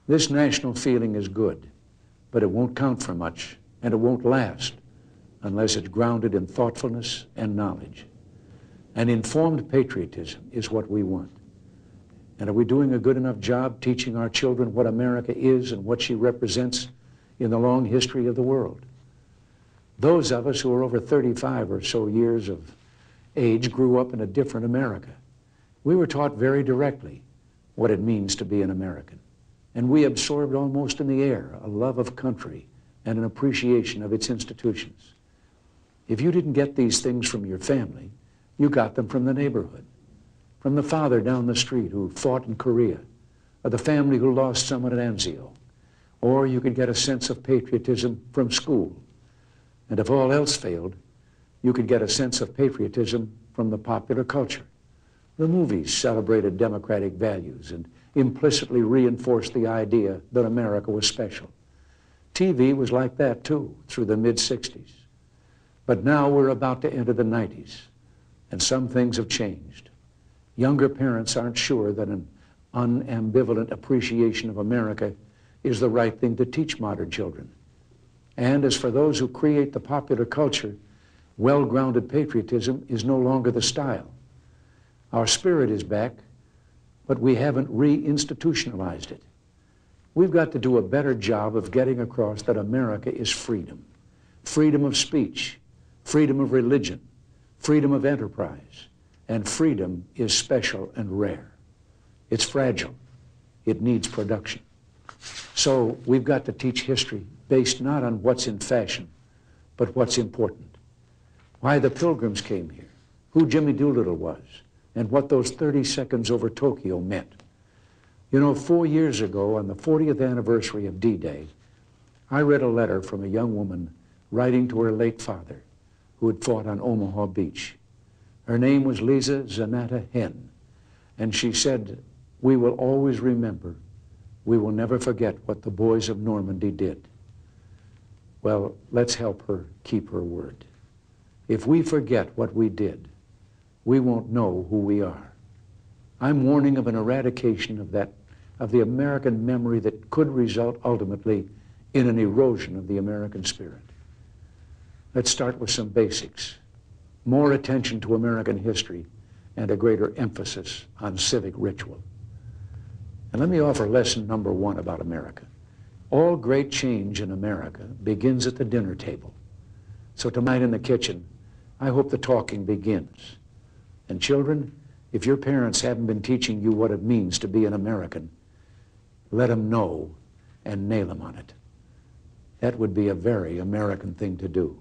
This national feeling is good, but it won't count for much, and it won't last unless it's grounded in thoughtfulness and knowledge. An informed patriotism is what we want. And are we doing a good enough job teaching our children what America is and what she represents in the long history of the world? Those of us who are over 35 or so years of age grew up in a different America. We were taught very directly what it means to be an American. And we absorbed almost in the air a love of country and an appreciation of its institutions. If you didn't get these things from your family, you got them from the neighborhood, from the father down the street who fought in Korea, or the family who lost someone at Anzio. Or you could get a sense of patriotism from school. And if all else failed, you could get a sense of patriotism from the popular culture. The movies celebrated democratic values and implicitly reinforced the idea that America was special. TV was like that too, through the mid-60s. But now we're about to enter the 90s, and some things have changed. Younger parents aren't sure that an unambivalent appreciation of America is the right thing to teach modern children. And as for those who create the popular culture, well-grounded patriotism is no longer the style. Our spirit is back, but we haven't re-institutionalized it. We've got to do a better job of getting across that America is freedom. Freedom of speech, freedom of religion, freedom of enterprise, and freedom is special and rare. It's fragile. It needs production. So we've got to teach history based not on what's in fashion, but what's important. Why the Pilgrims came here, who Jimmy Doolittle was, and what those 30 seconds over Tokyo meant. You know, 4 years ago, on the 40th anniversary of D-Day, I read a letter from a young woman writing to her late father, who had fought on Omaha Beach. Her name was Lisa Zanata Henn, and she said, "We will always remember, we will never forget what the boys of Normandy did." Well, let's help her keep her word. If we forget what we did, we won't know who we are. I'm warning of an eradication of the American memory that could result ultimately in an erosion of the American spirit. Let's start with some basics. More attention to American history and a greater emphasis on civic ritual. And let me offer lesson number 1 about America. All great change in America begins at the dinner table. So tonight in the kitchen, I hope the talking begins. And children, if your parents haven't been teaching you what it means to be an American, let them know and nail them on it. That would be a very American thing to do.